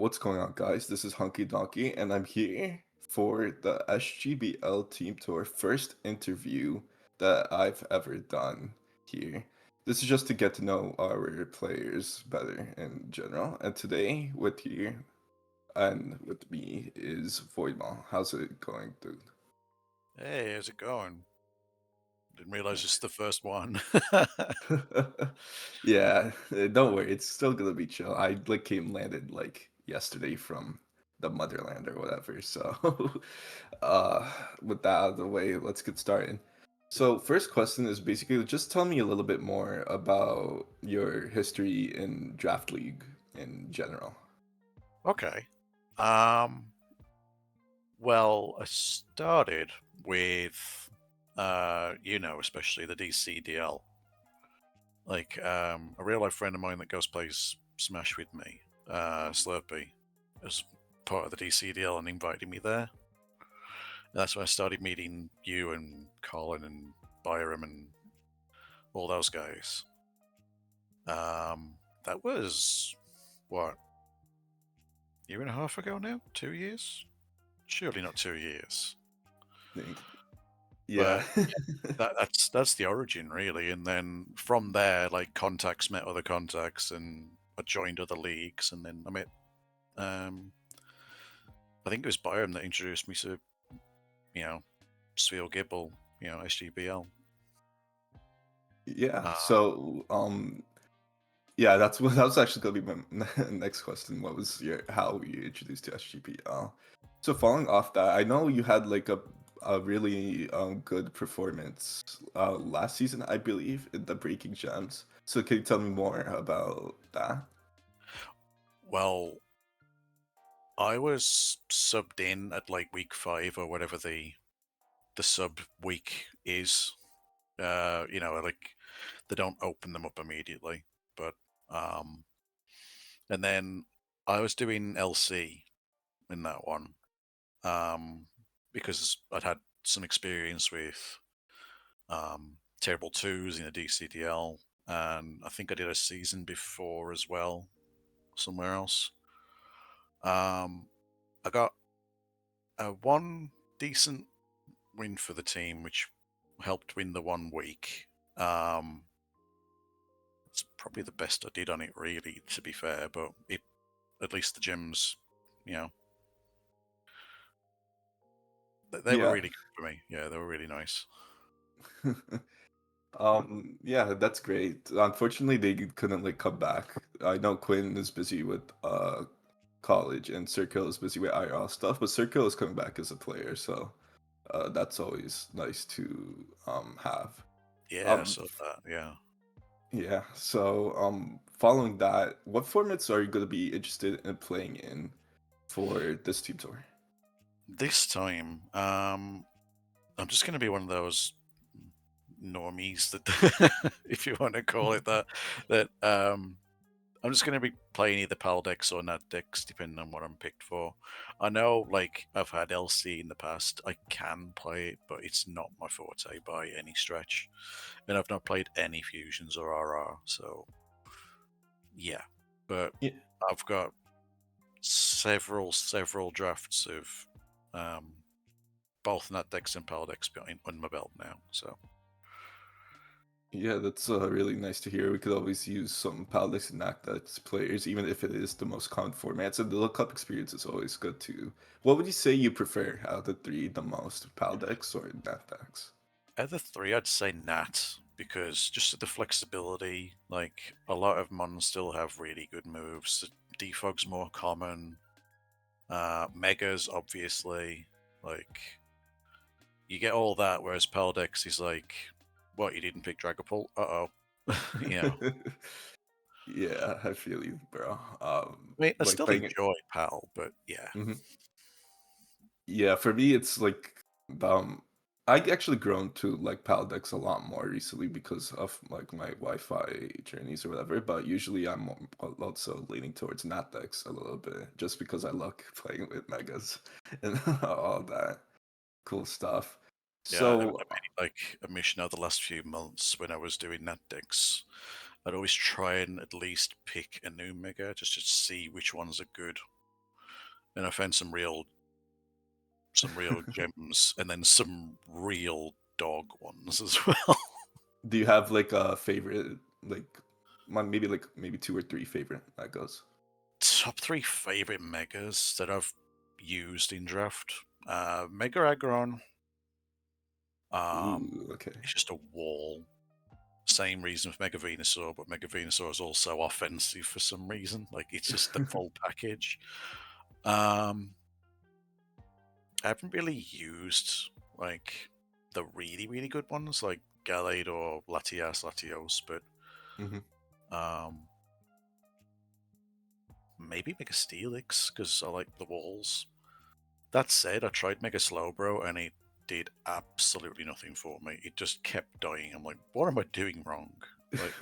What's going on, guys? This is Hunky Donkey, and I'm here for the SGBL Team Tour first interview that I've ever done here. This is just to get to know our players better in general. And today, with you and with me is Voidmole. How's it going, dude? Hey, how's it going? Didn't realize this is the first one. Yeah, don't worry, it's still gonna be chill. I like came landed like yesterday from the motherland or whatever. So, uh, with that out of the way, let's get started. So, first question is basically just tell me a little bit more about your history in Draft League in general. Okay. Well, I started with, especially the DCDL. A real life friend of mine that goes plays Smash with me, Slurpee, as part of the DCDL and invited me there. And that's when I started meeting you and Colin and Byram and all those guys. That was, what, year and a half ago now? 2 years? Surely not 2 years. Think. Yeah. But that's the origin really, and then from there, like contacts met other contacts, and I joined other leagues, and then I met. Um, I think it was Byram that introduced me to you know Sfeel Gibble, SGBL. Yeah. Uh, Yeah, that's what that was actually gonna be my next question. What was your how were you introduced to SGPL? So following off that, I know you had like a really good performance last season, I believe, in the Breaking Gems. So can you tell me more about that? well, I was subbed in at like week 5 or whatever the sub week is. Like they don't open them up immediately, but um, and then I was doing LC in that one, um, because I'd had some experience with Terrible Twos in a DCDL, and I think I did a season before as well, somewhere else. Um, I got one decent win for the team, which helped win the 1 week. Um, it's probably the best I did on it, really, to be fair. But it, at least the gems, you know, they were Yeah. really good for me. Yeah, they were really nice. Yeah, that's great. Unfortunately, they couldn't like come back. I know Quinn is busy with college and Circle is busy with IRL stuff, but Circle is coming back as a player, so that's always nice to have. Yeah, Um, so that, yeah. yeah. So following that, what formats are you going to be interested in playing in for this team tour? This time, I'm just going to be one of those normies that, if you want to call it that, that I'm just going to be playing either PAL decks or NAT decks, depending on what I'm picked for. I know, like, I've had LC in the past. I can play it, but it's not my forte by any stretch. And I've not played any fusions or RR, so yeah. But Yeah. I've got several drafts of um, both NAT decks and PAL decks on my belt now, so. Yeah, that's really nice to hear. We could always use some Paladins and Nactax players, even if it is the most common formats. And the lookup experience is always good too. What would you say you prefer out of the three the most, Paldex or Nactax? Out of the three, I'd say Nat, because just the flexibility, like a lot of mons still have really good moves. Defog's more common. Megas, obviously, like you get all that, whereas Paldex is like, what, you didn't pick Dragapult? Uh-oh. you know. Yeah, I feel you, bro. I mean, I Like still playing it. enjoy Pal, but yeah. Mhm. Yeah, for me, it's like um, I actually grown to like Paldex a lot more recently because of like my Wi-Fi journeys or whatever. But usually, also leaning towards Natdex a little bit, just because I like playing with megas and all that cool stuff. Yeah, I So made like a mission over the last few months when I was doing Nat decks. I'd always try and at least pick a new Mega just to see which ones are good. and I found some real gems, and then some real dog ones as well. Do you have like a favorite, like maybe maybe two or three favorite Legos? Top three favorite megas that I've used in draft. Mega Aggron. Ooh, okay. It's just a wall. Same reason with Mega Venusaur, but Mega Venusaur is also offensive for some reason. Like it's just the full package. Um, I haven't really used like the really good ones like Gallade or Latios, but Hmm. um, maybe Mega Steelix because I like the walls. That said, I tried Mega Slowbro and it did absolutely nothing for me. It just kept dying. I'm like, what am I doing wrong? Like,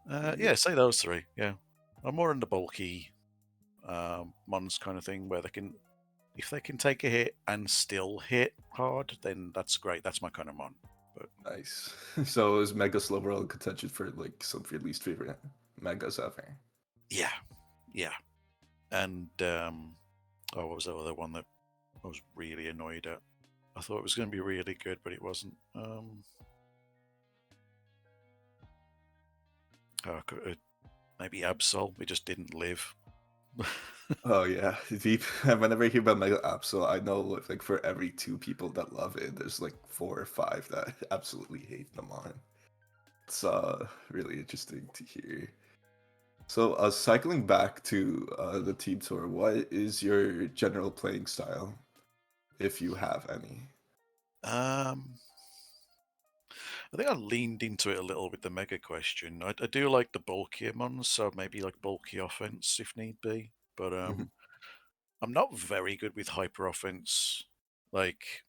Yeah. yeah, say those three. Yeah, I'm more in the bulky mons kind of thing where they can, if they can take a hit and still hit hard, then that's great. That's my kind of mon. But Nice. So is Mega Slowbro in contention for like some of your least favorite megas ever? yeah, yeah. And oh, what was the other one that I was really annoyed at? I thought it was going to be really good, but it wasn't. Oh, maybe Absol. It just didn't live. Oh yeah, deep. Whenever I hear about Mega Absol, I know like for every two people that love it, there's like four or five that absolutely hate them on. It's really interesting to hear. So, cycling back to the team tour, what is your general playing style, if you have any? um, I think I leaned into it a little with the mega question. I do like the bulkier ones, so maybe like bulky offense if need be. But Mhm. I'm not very good with hyper offense. Like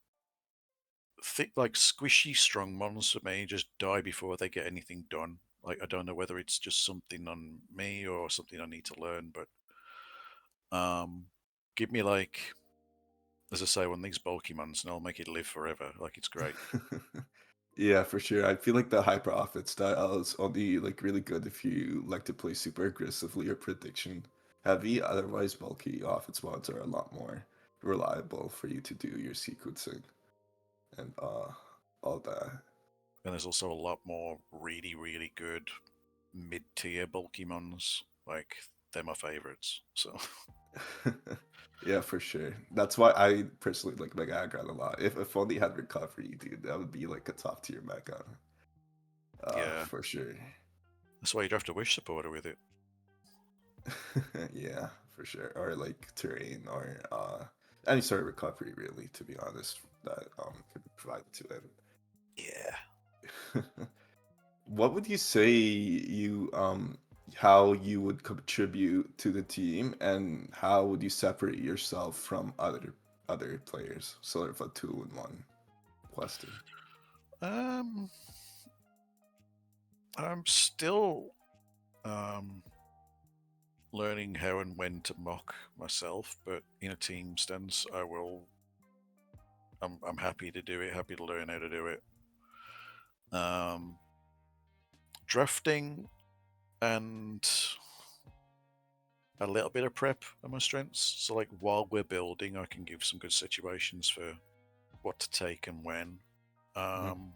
thick, like squishy strong mons for me just die before they get anything done. Like I don't know whether it's just something on me or something I need to learn, but give me like, as I say, one of these bulky ones and I'll make it live forever. Like it's great. Yeah, for sure. I feel like the hyper offense style is only like really good if you like to play super aggressively or prediction heavy. Otherwise, bulky offense mods are a lot more reliable for you to do your sequencing and all that. And there's also a lot more really good mid tier bulky mons. Like they're my favorites. So Yeah, for sure. That's why I personally like Mega Aggron a lot. If only had recovery, dude, that would be like a top tier Mega. yeah, For sure. that's why you'd have to wish supporter with it. Yeah, for sure. Or like terrain or any sort of recovery really, to be honest, that could be provided to Yeah. it. What would you say you how you would contribute to the team and how would you separate yourself from other players? Sort of a two in one question. Um, I'm still um learning how and when to mock myself, but in a team stance, I will. I'm happy to do it. Happy to learn how to do it. Um, Drafting and a little bit of prep are my strengths. So, like while we're building, I can give some good situations for what to take and when. Mhm. Um,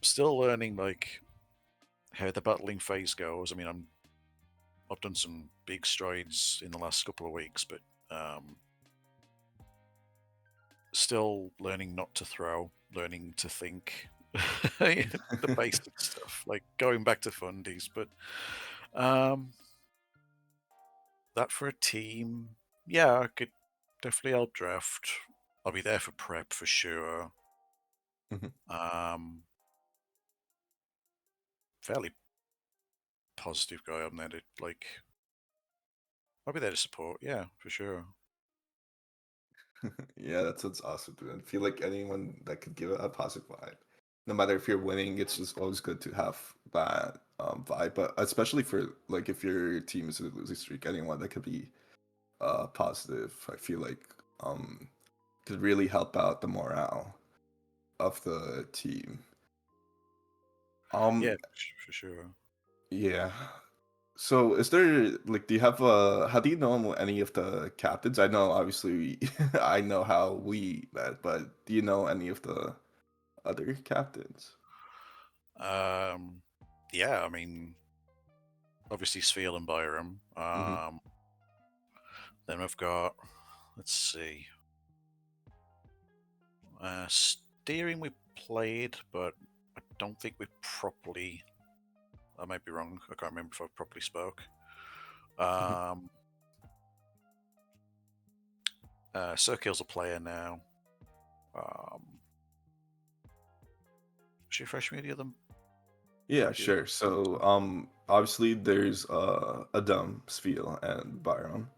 Still learning like how the battling phase goes. I mean, I've done some big strides in the last couple of weeks, but um, still learning not to throw, learning to think, the basic stuff, like going back to fundies. But um, that for a team, yeah, I could definitely help draft. I'll be there for prep for sure. Mhm. Um, Fairly positive guy on that. Like, I'll be there to support. Yeah, for sure. Yeah, that sounds awesome, dude. I feel like anyone that could give it a positive vibe. No matter if you're winning, it's just always good to have that vibe. But especially for like if your team is in a losing streak, anyone that could be positive, I feel like could really help out the morale of the team. Yeah, Um, for sure. yeah. So, is there like, do you have how do you know any of the captains? I know, obviously, I know how we met, but do you know any of the other captains? Um, yeah, I mean, obviously Sfeel and Byram. Hmm. Then we've got, let's see, steering we played, but I don't think we properly. I might be wrong. I can't remember if I properly spoke. Hmm. Um, Circle's a player now. Um, should you refresh me of the other? Yeah, The other sure. So, obviously, there's Adam, Spiel, and Byron.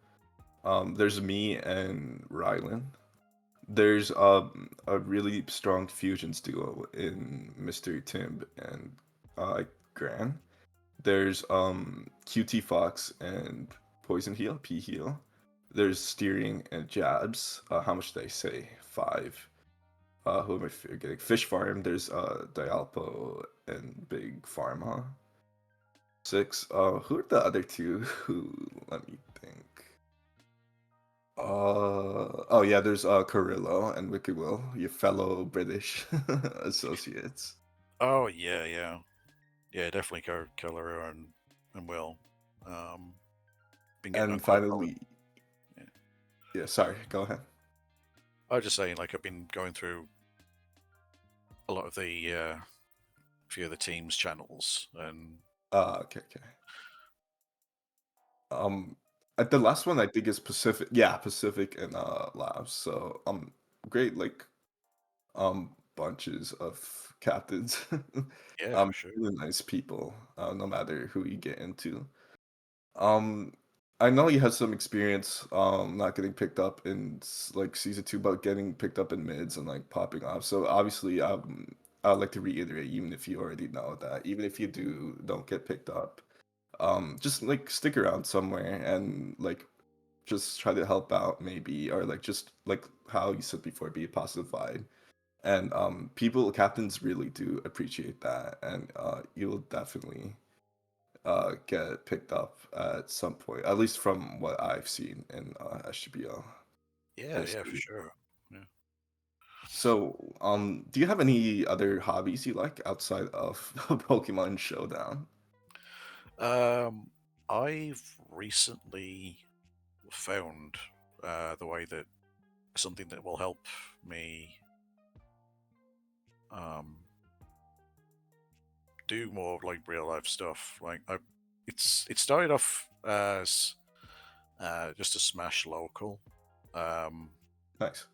There's me and Rylan. There's a really strong fusions duo in Mr. Timb and Gran. There's QT Fox and Poison Heal, P Heal. There's Steering and Jabs. How much did I say? Five. Who am I forgetting? Fish Farm. There's Dialpo and Big Pharma. Six. Who are the other two? Who? Let me think. Oh yeah, there's Carrillo and Wiki Will, your fellow British associates. Oh yeah, yeah, yeah. Definitely Keller and Will. Um, been getting on And quite well. finally, Yeah. yeah, sorry, go ahead. I was just saying, like I've been going through a lot of the few of the teams' channels, and Okay, okay. Um, the last one I think is Pacific. Yeah, Pacific and Labs. So great like bunches of captains. yeah, for sure. Really nice people. No matter who you get into. Um, I know you had some experience not getting picked up in like season two, but getting picked up in mids and like popping off. So obviously, I'd like to reiterate, even if you already know that, even if you don't get picked up, just like stick around somewhere and like just try to help out maybe, or like just like how you said before, be a positive vibe. And people captains really do appreciate that, and you'll definitely get picked up at some point, at least from what I've seen in SGBL Yeah, yeah, for history. sure. Yeah. So, do you have any other hobbies you like outside of Pokemon Showdown? Um, I've recently found the way that something that will help me um, do more like real life stuff. It started off as just a Smash local, um, Nice.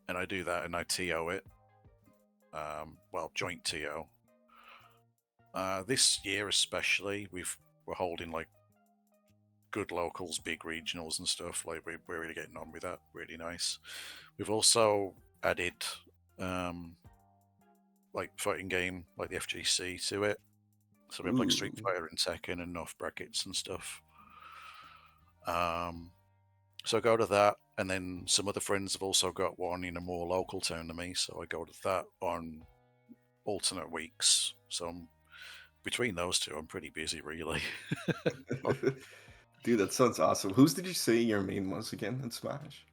and I do that and I TO it. Well, joint TO. This year especially, we're holding like good locals, big regionals and stuff. Like we're really getting on with that. Really nice. We've also added um, like fighting game like the FGC to it. So we have like Street Ooh. Fighter and Tekken and off brackets and stuff. Um, so I go to that, and then some other friends have also got one in a more local town to me. So I go to that on alternate weeks. So between those two, I'm pretty busy, really. Dude, that sounds awesome. Whose did you say your main was again in Smash?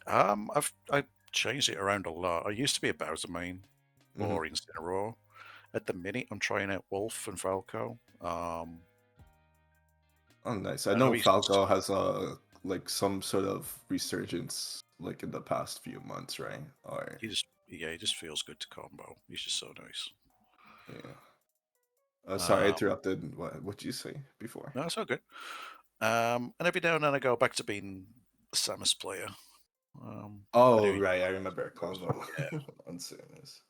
I changed it around a lot. I used to be a Bowser main Hmm. or Incineroar. At the minute, I'm trying out Wolf and Falco. Oh, nice. I I know know he's Falco has like some sort of resurgence like in the past few months, right? Or he just feels good to combo. He's just so nice. yeah. Sorry, I Um, interrupted. What did you say before? no, it's all good. And every now and then I go back to being a Samus player. I do Oh, enjoy right. I remember a those. convo Yeah. on Samus.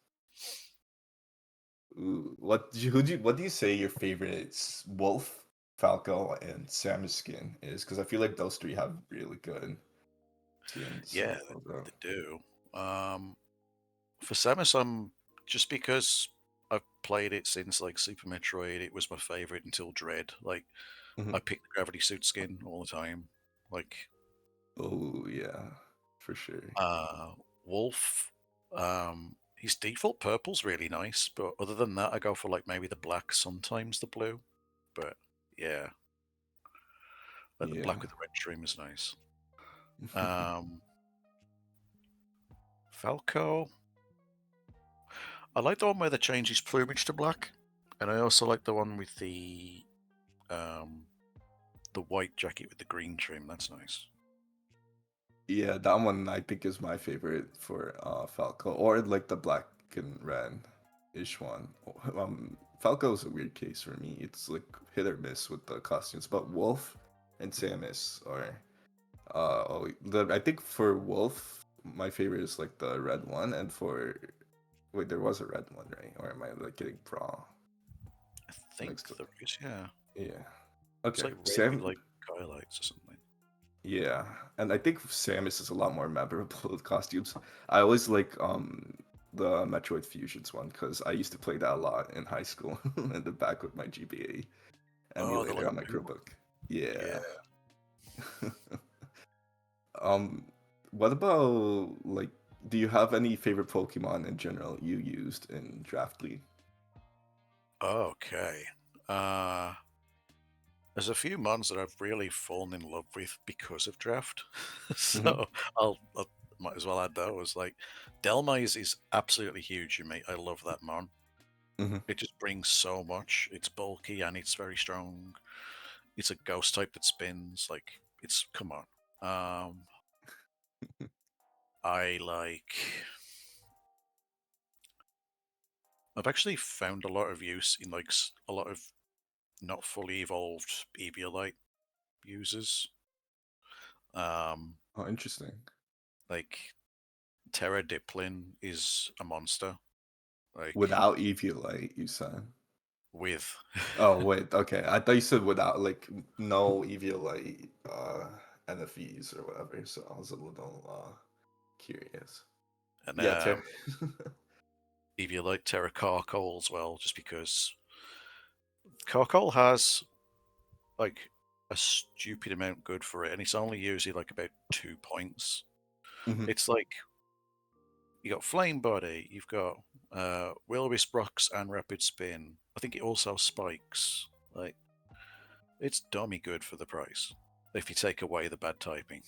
Ooh, what do you say your favorite Wolf, Falco, and Samus skin is? Because I feel like those three have really good skins. Yeah, Although. they do. Um, for Samus, I'm just because I've played it since like Super Metroid. It was my favorite until Dread. Like I Mhm. pick the Gravity Suit skin all the time. Like Oh yeah, for sure. uh, Wolf. His default purple's really nice, but other than that, I go for like maybe the black, sometimes the blue. But Yeah, like the Yeah. black with the red trim is nice. Um, Falco. I like the one where they change his plumage to black, and I also like the one with um the white jacket with the green trim. That's nice. Yeah, that one I think is my favorite for Falco, or like the black and red ish one. Falco's a weird case for me. It's like hit or miss with the costumes, but Wolf and Samus are I think for Wolf my favorite is like the red one, and for wait, there was a red one, right? Or am I like getting Brawl I think mixed up? there is, yeah. Yeah. It's Okay. like red with Sam. like highlights or something. Yeah, and I think Samus is a lot more memorable with costumes. I always like the Metroid Fusions one because I used to play that a lot in high school in the back with my GBA Oh, the emulator like on my blue. Chromebook. Yeah. Yeah. um, what about like? Do you have any favorite Pokemon in general you used in Draft League? Okay. Uh, there's a few mons that I've really fallen in love with because of draft, Mm-hmm. so I might as well add those. Like Delmise is absolutely huge, mate. I love that mon. Mm-hmm. It just brings so much. It's bulky and it's very strong. It's a ghost type that spins. Like it's come on. I like. I've actually found a lot of use in like a lot of not fully evolved Eviolite users. Um, Oh, interesting. like Terra Diplin is a monster. Like Without Eviolite, you said. with Oh wait, okay. I thought you said without like no Eviolite NFEs or whatever, so I was a little curious. and Yeah, Eviolite Terra Carcol as well, just because Carcol has like a stupid amount good for it, and it's only usually like about 2 points. Mhm. It's like you got Flame Body, you've got Will-O-Wisp Rocks and Rapid Spin. I think it also spikes. Like it's dummy good for the price if you take away the bad typing.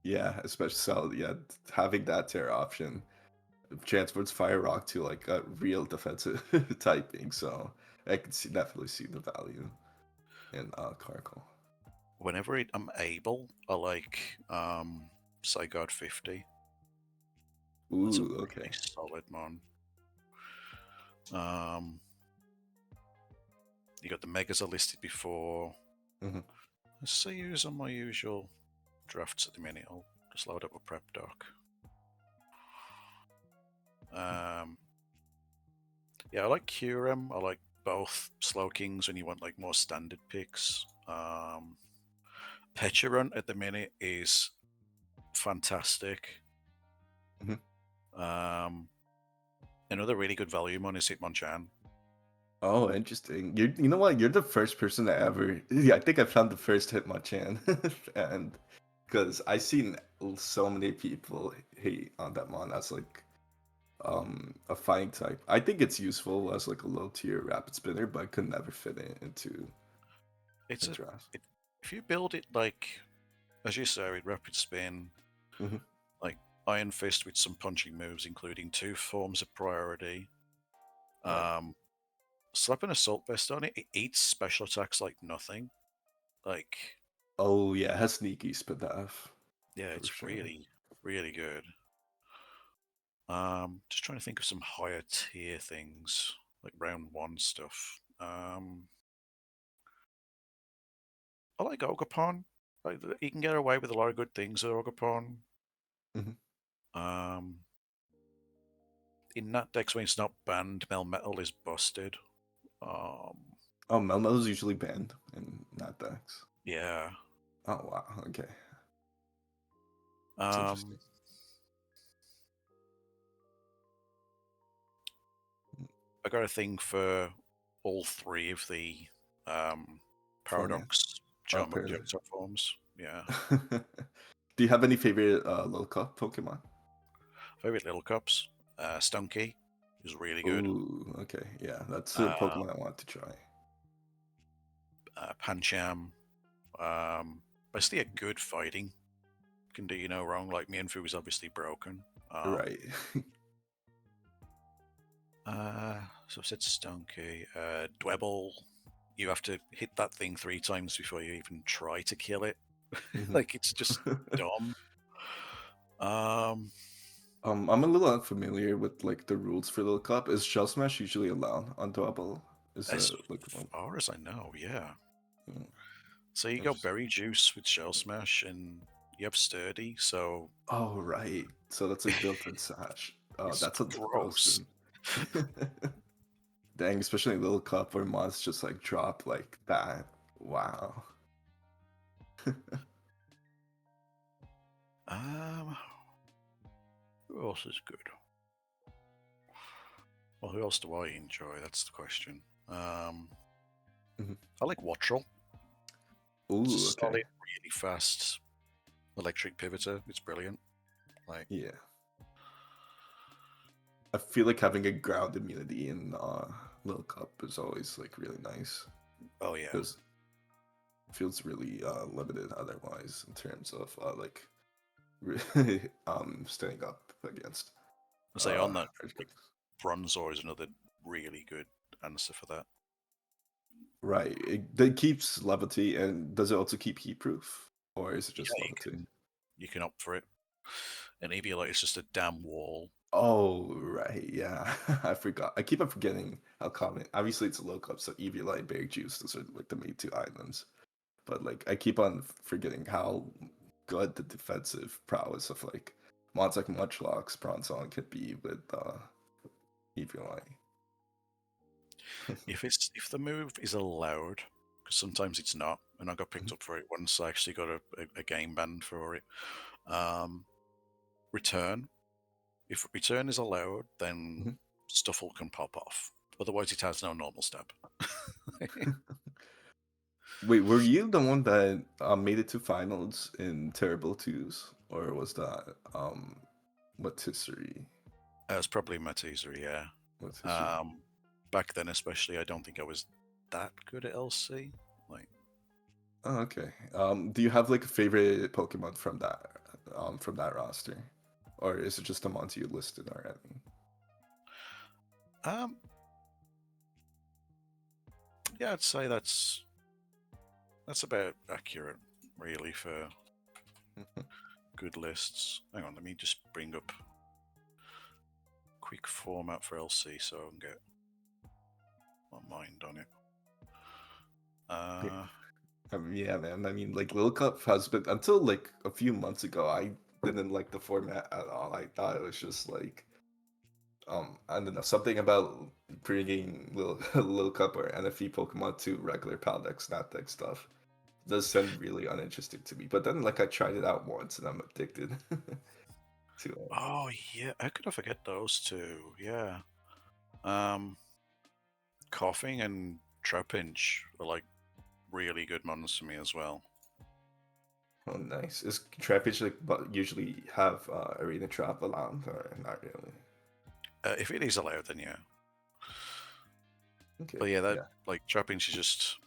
Yeah, especially so yeah, having that Terra option transports Fire Rock to like a real defensive typing, so I can definitely see the value in Carkle. Whenever I'm able, I like Psyguard 50. That's a Ooh, okay. really solid mon. Um, you got the megas I listed before. Mhm. Let's see who's on my usual drafts at the minute. I'll just load up a prep doc. Um, yeah, I like Curem. I like both Slow Kings when you want like more standard picks. Pecharunt at the minute is fantastic. Mhm. Um, another really good value mon is Hitmonchan. Oh, interesting. You know what? You're the first person that ever. Yeah, I think I found the first Hitmonchan, and because I seen so many people hate on that mon as like a fighting type. I think it's useful as like a low tier rapid spinner, but I could never fit it into It's a a draft. it, if you build it like as you say with rapid spin, Hmm. like Iron Fist with some punching moves, including two forms of priority. Right. Um, slap an assault vest on it. It eats special attacks like nothing. Like Oh yeah, it has sneaky Spadaf yeah, for it's sure. really really good. Just trying to think of some higher tier things like round one stuff. I like Ogapon. Like you can get away with a lot of good things with Ogapon. Hmm. Um, in that decks when it's not banned, Melmetal is busted. Um, Oh, Melmetal's usually banned in not decks. yeah. Oh wow, okay, it's Um, interesting. Mm. I got a thing for all three of the um, Format. Paradox Oh, Charm Paradox. Projectile forms. Yeah. Do you have any favorite low cup Pokemon? Favorite little cups. Stunky is really good. Ooh, okay, yeah, that's a Uh, Pokemon I want to try. Pancham. Basically, a good fighting can do you no wrong. Like Mianfu is obviously broken. Right. So I said Stonky. Dwebble, you have to hit that thing 3 times before you even try to kill it. Mhm. Like it's just dumb. Um, I'm a little unfamiliar with like the rules for Little Cup. Is Shell Smash usually allowed on double? Is as that like one? far as I know, yeah. Mm, So you go interesting. Berry Juice with Shell Smash, and you have Sturdy. So Oh right. So that's like built-in sash. Oh, it's that sounds gross gross. then. Dang, especially Little Cup where mods just like drop like that. Wow. Um, who else is good? Well, who else do I enjoy? That's the question. Mhm. I like Wattrel. It's a Ooh, solid, okay. really fast electric pivoter. It's brilliant. Like, Yeah. I feel like having a ground immunity in Little Cup is always like really nice oh yeah. because it feels really limited otherwise in terms of like really standing up against I say on that, hard like guys. Bronzor is another really good answer for that. Right. That keeps levity, and does it also keep heat proof, or is it Yeah, just levity? you can opt for it. And Eviolite is just a damn wall. Oh, right. Yeah, I forgot. I keep on forgetting how common. Obviously, it's a low cup, so Eviolite, Berry Juice, those are like the main two islands. But like, I keep on forgetting how good the defensive prowess of like mods like Munchlocks, Bronzong could be with Eviolite. If the move is allowed, because sometimes it's not, and I got picked up for it once. I actually got a game ban for it. Um, return. If return is allowed, then Stuffle can pop off. Otherwise, it has no normal stab. Wait, were you the one that made it to finals in Terrible Twos, or was that what's history? It's probably Matizuri, yeah. What's history? Um, back then, especially, I don't think I was that good at LC. Like, Oh, okay. Do you have like a favorite Pokemon from that roster, or is it just the ones you listed already? um, yeah, I'd say that's about accurate, really, for good lists. Hang on, let me just bring up quick format for LC so I can get my mind on it. Yeah, Uh, yeah, man. I mean, like Lil Cup has been until like a few months ago. I didn't like the format at all. I thought it was just like I don't know, something about bringing Lil Cup or NFE Pokemon to regular Paldex, Snap Deck stuff does sound really uninteresting to me. But then like I tried it out once and I'm addicted to it. oh yeah, how could I forget those two? Yeah. Um, coughing and Trapinch are like really good ones to me as well. Oh, nice. Is Trapinch like but usually have Arena Trap allowed or not really? If it is allowed, then yeah. Okay, But yeah, that yeah. like Trapinch is just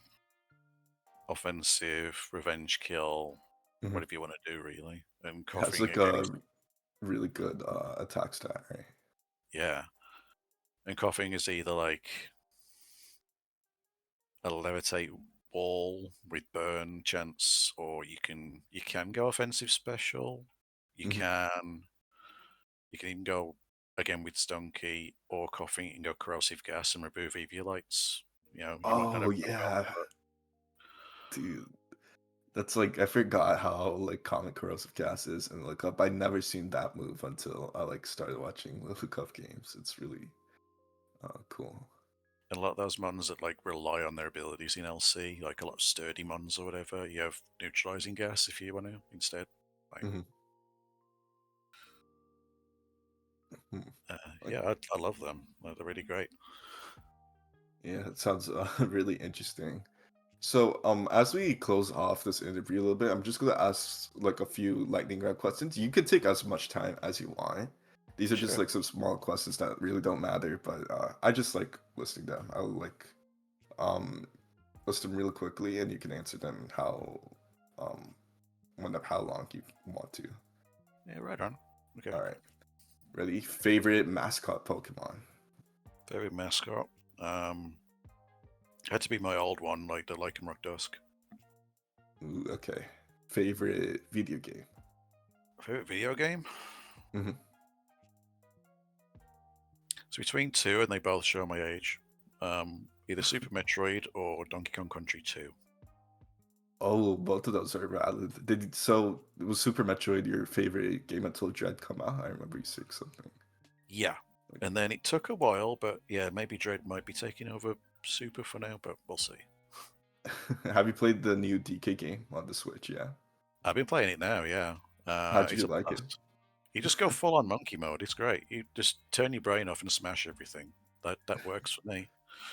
offensive, revenge kill, Hmm. whatever you want to do, really. And It has coughing like again a is really good attack stat, right? yeah. And coughing is either like a levitate wall with burn chance, or you can go offensive special. You Hmm. can you can even go again with stone key or coughing and go corrosive gas and remove EV lights. You might not Oh have enough yeah, health, but dude. That's like I forgot how like common corrosive gas is in Look Up. I never seen that move until I like started watching Look Up games. It's really cool. a lot of those mons that like rely on their abilities in LC, like a lot of sturdy mons or whatever, you have neutralizing gas if you want to instead. Like, Hmm. uh, Like, yeah, I love them. They're really great. yeah, it sounds really interesting. So, as we close off this interview a little bit, I'm just gonna ask like a few lightning round questions. You can take as much time as you want. These are just Sure. like some small questions that really don't matter, but I just like listing them. I like, um, list them real quickly, and you can answer them um, how long you want to. Yeah, right on. Okay. All right, ready? Favorite mascot Pokemon? Favorite mascot. Had to be my old one, like the Lycanroc Dusk. Ooh, okay. Favorite video game? Favorite video game. Hmm. It's between two, and they both show my age. Either Super Metroid or Donkey Kong Country 2. Oh, both of those are valid. So was Super Metroid your favorite game until Dread come out? I remember you saying something. Yeah. Like, And then it took a while, but yeah, maybe Dread might be taking over Super for now, but we'll see. have you played the new DK game on the Switch? Yeah. I've been playing it now, yeah. How'd It's you a like it? blast. You just go full on monkey mode. It's great. You just turn your brain off and smash everything. That works for me.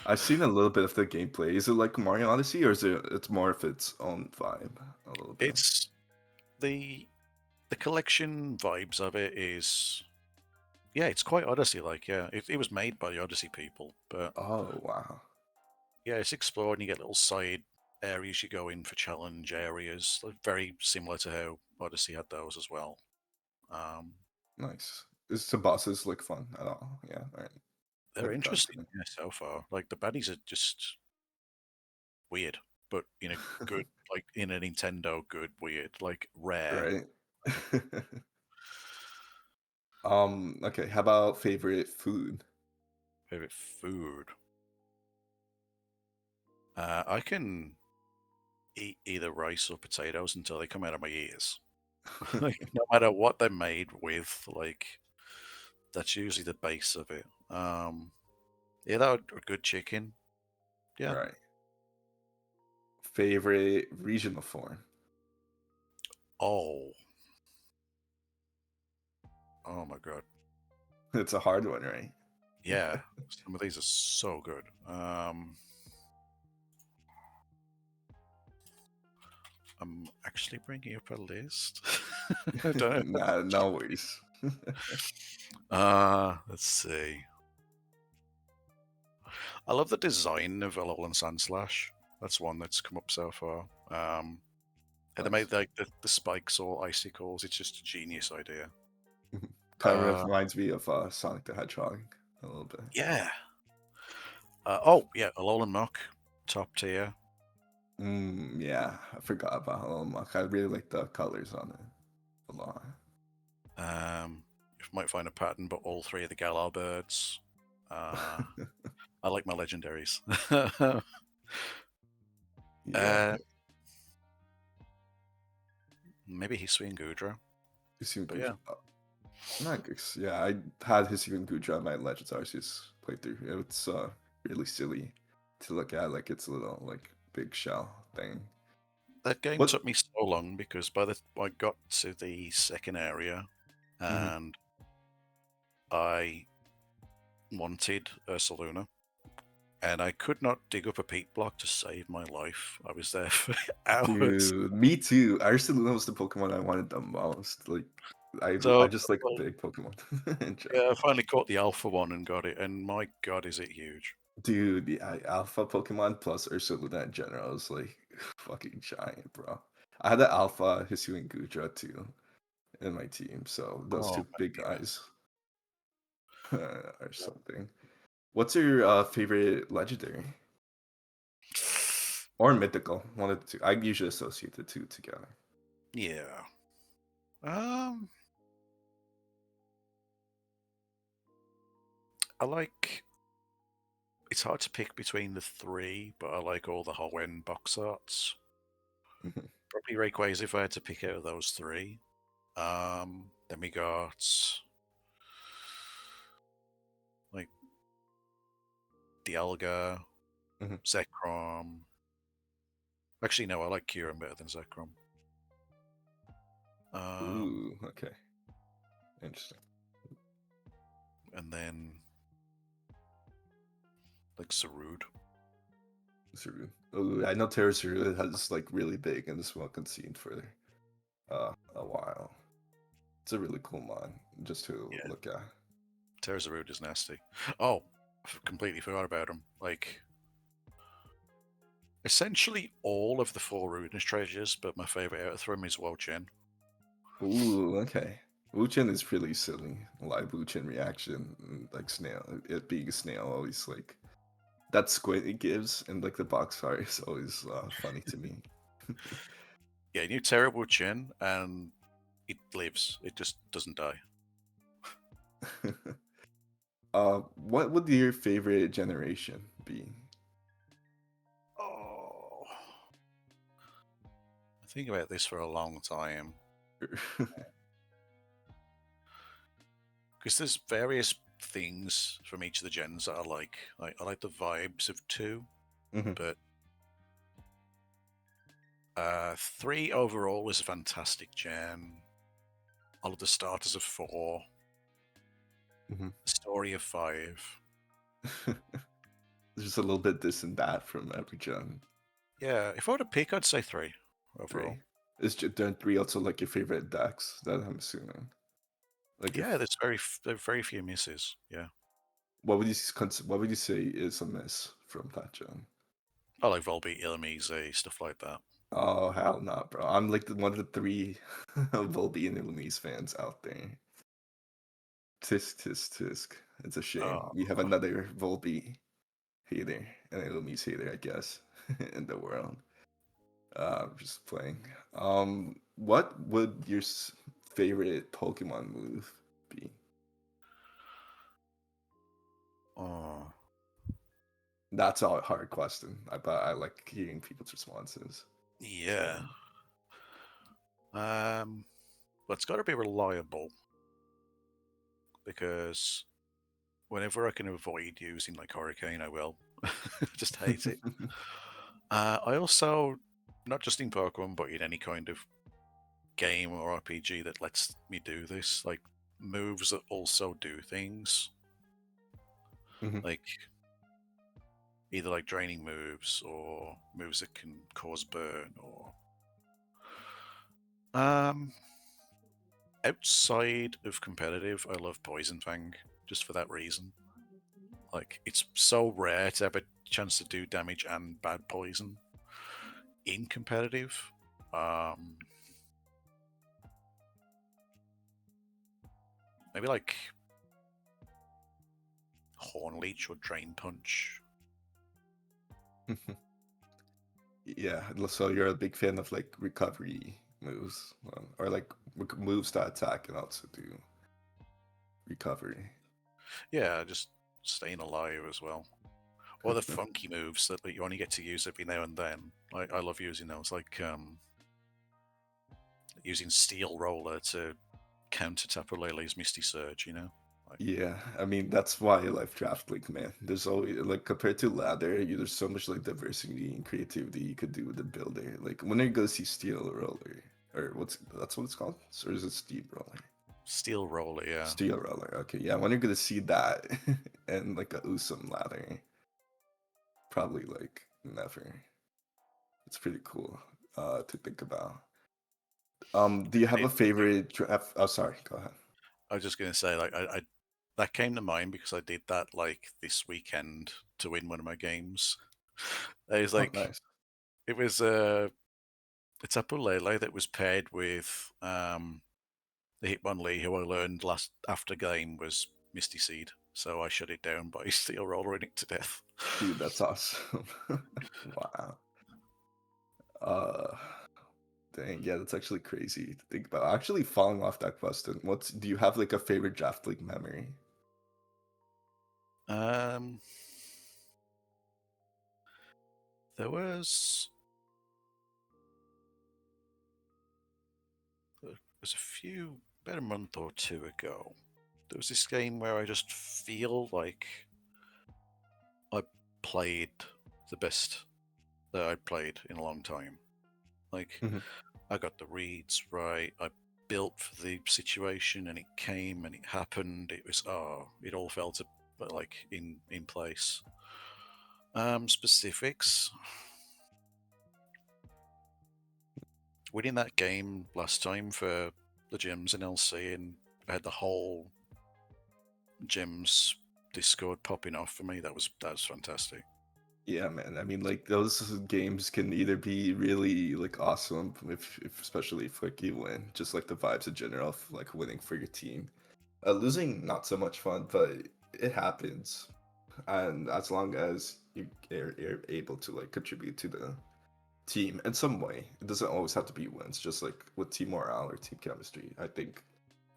I've seen a little bit of the gameplay. Is it like Mario Odyssey, or is it's more of its own vibe a little bit? It's the collection vibes of it is, yeah, it's quite Odyssey like. Yeah, it was made by the Odyssey people, but Oh wow, yeah, it's explored and you get little side areas you go in for challenge areas, like very similar to how Odyssey had those as well. Um, nice. Is the bosses look fun at all? Yeah, all right. they're Look done interesting, yeah, so far. Like the baddies are just weird, but in a good, like in a Nintendo good weird, like rare. right. Okay, how about favorite food? Favorite food. I can eat either rice or potatoes until they come out of my ears. Like no matter what they're made with, like that's usually the base of it. Yeah, that would a good chicken. Yeah. Right. Favorite regional form? Oh, oh my god. It's a hard one, right? Yeah, some of these are so good. I'm actually bringing up a list. I don't know. Nah, no worries. Let's see. I love the design of Alolan Sandslash. That's one that's come up so far. And they Nice. made like the spikes or icicles. It's just a genius idea. Kind of Uh, reminds me of Sonic the Hedgehog a little bit. yeah. Oh yeah, Alolan Mock, top tier. Yeah, I forgot about Hello Muck. I really like the colors on it a lot. You might find a pattern, but all three of the Galar birds. Uh, I like my legendaries. Yeah, uh, maybe Hisui and Gudra, Hisuian but yeah, Guja. Nice. Yeah, I had Hisuian Guja on my Legends Arceus playthrough. It's really silly to look at. Like it's a little like big shell thing. that game What? took me so long because by the I got to the second area Mhm. and I wanted Ursaluna, and I could not dig up a peat block to save my life. I was there for hours. Dude, me too. Arceus was the Pokemon I wanted the most. Like, I So, just like well, big Pokemon in yeah, I general. finally caught the alpha one and got it, and my god, is it huge! Dude, yeah, Alpha Pokemon plus Ursaluna in general is like fucking giant, bro. I had the Alpha Hisuian Gudra too in my team, so those Oh two big man, guys are something. What's your favorite legendary or mythical? One of the two. I usually associate the two together. yeah. Um, I like. It's hard to pick between the three, but I like all the Hoenn box arts. Mhm. Probably Rayquaza if I had to pick out of those three. Then we got like Dialga, Mhm. Zekrom. Actually, no, I like Kyurem better than Zekrom. Um, Ooh, okay, interesting. and then like Sarud. Saru. Ooh, I know Terra Saru has like really big in the smoke scene for a while. It's a really cool mod just to Yeah, look at. Terzarud is nasty. Oh, completely forgot about him. Like Essentially all of the four Ruinous treasures, but my favorite out of them is Wochen. Ooh, okay. Wuchen is really silly. Live Wuchen reaction, like snail, it being a snail, always like that squid it gives, and like the box art is always funny to me. Yeah, you tear Wochen and it lives. It just doesn't die. What would your favorite generation be? Oh, I think about this for a long time because there's various things from each of the gens that I like. I like the vibes of 2, Mhm, but 3 overall was a fantastic gen. All of the starters of 4, mhm. the story of 5. There's just a little bit this and that from every gen. Yeah, if I were to pick, I'd say 3 overall. 3. Is Gen 3 also like your favorite decks? That I'm assuming. Like Yeah, if there are very few misses. Yeah, what would you say is a miss from that gen? I like Volbeat, Illumise, stuff like that. Oh hell no, bro! I'm like one of the 3 Volby and Illumise fans out there. Tisk tisk tisk. It's a shame. Uh, We have another Volby hater and Illumise hater, I guess, in the world. Just playing. What would your favorite Pokemon move be? oh, That's a hard question. But I like hearing people's responses. yeah. So, But it's got to be reliable because whenever I can avoid using like Hurricane, I will. Just hate it. I also, not just in Pokemon, but in any kind of game or RPG that lets me do this, like moves that also do things, Mhm. like either like draining moves or moves that can cause burn or um outside of competitive, I love Poison Fang just for that reason. Like it's so rare to have a chance to do damage and bad poison in competitive. Um, Maybe like Horn Leech or Drain Punch. Yeah, so you're a big fan of like recovery moves, or like moves that attack and also do recovery. Yeah, just staying alive as well. Or the funky moves that you only get to use every now and then. I love using those, like using Steel Roller to counter Tapu Lele's Misty Surge, you know? Like, Yeah, I mean that's why I like Draft League, man. There's always like compared to ladder, there's so much like diversity and creativity you could do with the builder. Like when are you gonna see Steel Roller, or that's what it's called, or is it Steel Roller? Steel Roller, yeah. Steel Roller. Okay, yeah. When are you gonna see that and like a Usum ladder? Probably like never. It's pretty cool to think about. Do you have a favorite draft? Oh, sorry. Go ahead. I was just gonna say, like, I that came to mind because I did that like this weekend to win one of my games. It was Oh, like nice. it was a Tapu Lele that was paired with the Hitmonlee, who I learned last after game was Misty Seed. So I shut it down by steel rollering it to death. Dude, that's awesome. Wow. Uh, dang, yeah, that's actually crazy to think about. Actually, following off that question, do you have like a favorite draft league memory? Um, there was a few about a month or two ago. There was this game where I just feel like I played the best that I'd played in a long time. Like Mhm. I got the reads right. I built for the situation, and it came and it happened. It was it all felt like in place. Specifics. Winning that game last time for the gyms in LC, and I had the whole gyms Discord popping off for me. That was fantastic. Yeah, man. I mean, like those games can either be really like awesome if especially if like you win, just like the vibes in general of like winning for your team. Losing not so much fun, but it happens, and as long as you're able to like contribute to the team in some way, it doesn't always have to be wins. Just like with team morale or team chemistry, I think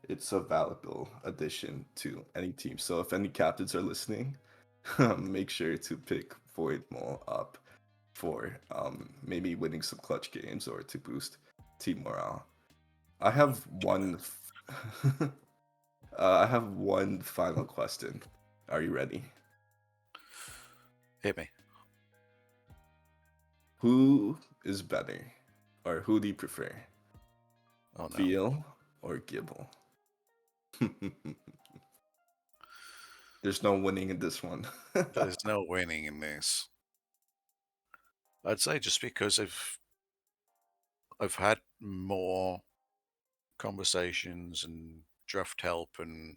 it's a valuable addition to any team. So if any captains are listening, make sure to pick Voidmole up for maybe winning some clutch games or to boost team morale. I have one. I have one final question. Are you ready? Hit me. Who is better, or who do you prefer, Oh no. Feel or Gibble? There's no winning in this one. There's no winning in this. I'd say just because I've had more conversations and draft help and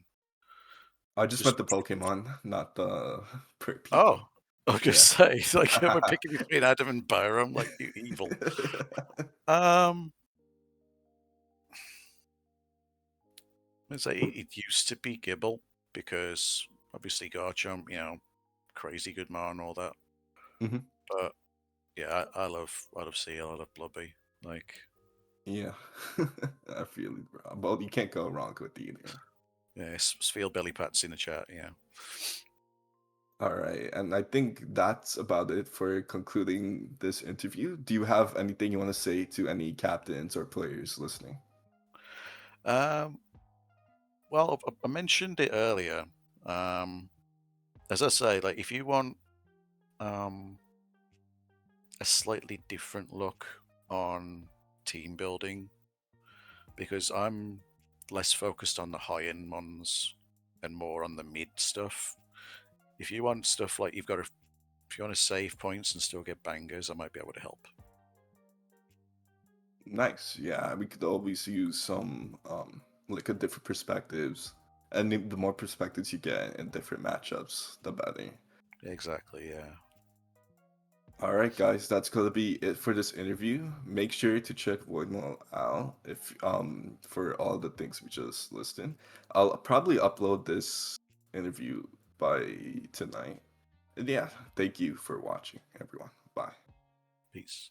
I just just meant the Pokemon, not the oh, people. I was gonna Yeah. say like we're picking between Adam and Byram, like you evil. Um, I'd say it used to be Gibble because obviously Garchomp, crazy good man and all that. Mhm. But yeah, I love Seal, I love Blubby. Like Yeah. I feel it, bro. But you can't go wrong with either. yeah, Sphere belly pats in the chat. Yeah. All right, and I think that's about it for concluding this interview. Do you have anything you want to say to any captains or players listening? Um, well, I mentioned it earlier. Um, as I say, like if you want um a slightly different look on team building, because I'm less focused on the high end ones and more on the mid stuff. If you want stuff like if you want to save points and still get bangers, I might be able to help. Nice. Yeah, we could always use some like a different perspectives, and the more perspectives you get in different matchups, the better. Exactly. Yeah. All right, guys, that's gonna be it for this interview. Make sure to check Voidmole out if for all the things we just listed. I'll probably upload this interview by tonight. And yeah, thank you for watching, everyone. Bye. Peace.